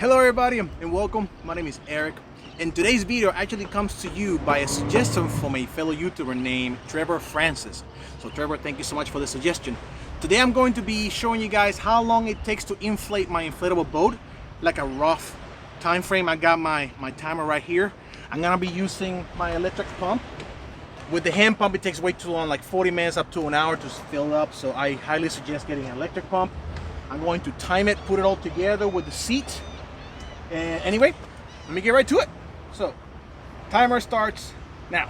Hello everybody and welcome. My name is Eric, and today's video actually comes to you by a suggestion from a fellow YouTuber named Trevor Francis. So Trevor, thank you so much for the suggestion. Today I'm going to be showing you guys how long it takes to inflate my inflatable boat, like a rough time frame. I got my timer right here. I'm gonna be using my electric pump. With the hand pump it takes way too long, like 40 minutes up to an hour to fill up, so I highly suggest getting an electric pump. I'm going to time it, put it all together with the seat. And anyway, let me get right to it. So, timer starts now.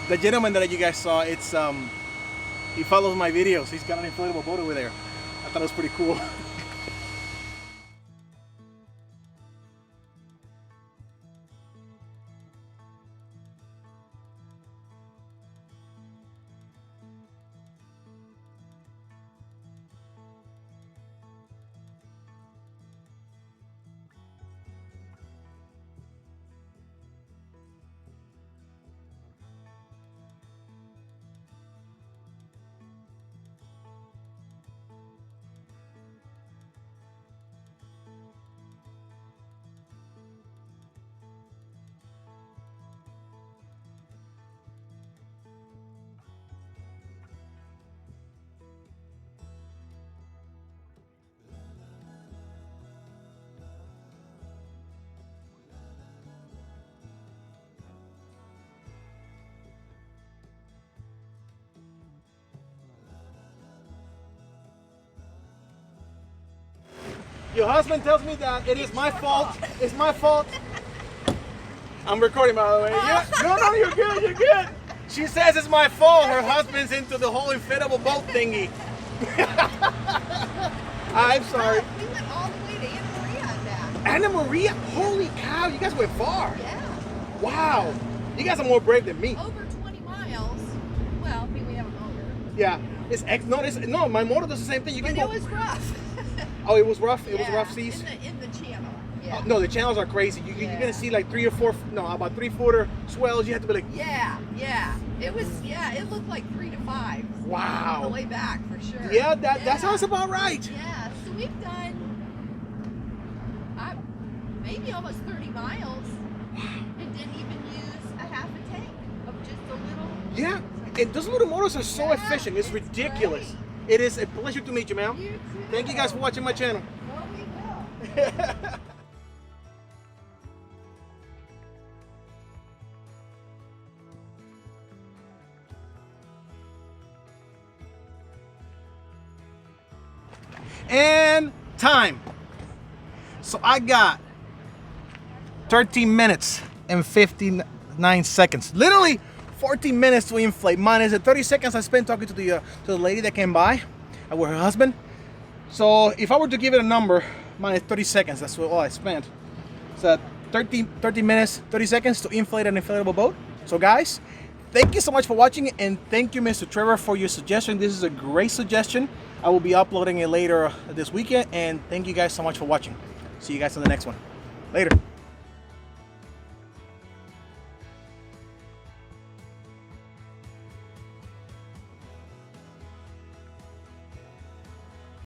The gentleman that you guys saw, he follows my videos. He's got an inflatable boat over there. I thought it was pretty cool. Your husband tells me that it is my fault. It's my fault. I'm recording, by the way. Yeah. No, you're good. You're good. She says it's my fault. Her husband's into the whole inflatable boat thingy. I'm sorry. We went all the way to Anna Maria on that. Anna Maria? Holy cow! You guys went far. Yeah. Wow. You guys are more brave than me. Over 20 miles. Well, I mean, we have a motor. Yeah. No, my motor does the same thing. You But can it go. was rough. Oh, it was rough. It was Yeah, rough seas. in the channel. Yeah. No, the channels are crazy. You're gonna see like about 3-footer swells. You have to be like, Yeah. It was. Yeah, it looked like 3 to 5. wow. On the way back for sure. Yeah, that sounds about right. Yeah. So we've done maybe almost 30 miles. And didn't even use a half a tank of just a little. Yeah, and those little motors are so Yeah, efficient. It's it's ridiculous. great. It is a pleasure to meet you, ma'am. You too. Thank you guys for watching my channel. Well, we will. And time. So I got 13 minutes and 59 seconds. Literally 14 minutes to inflate. Minus the 30 seconds I spent talking to the lady that came by with her husband. So if I were to give it a number, minus 30 seconds, that's all I spent. So 30 minutes, 30 seconds to inflate an inflatable boat. So guys, thank you so much for watching, and thank you, Mr. Trevor, for your suggestion. This is a great suggestion. I will be uploading it later this weekend, and thank you guys so much for watching. See you guys in the next one. Later.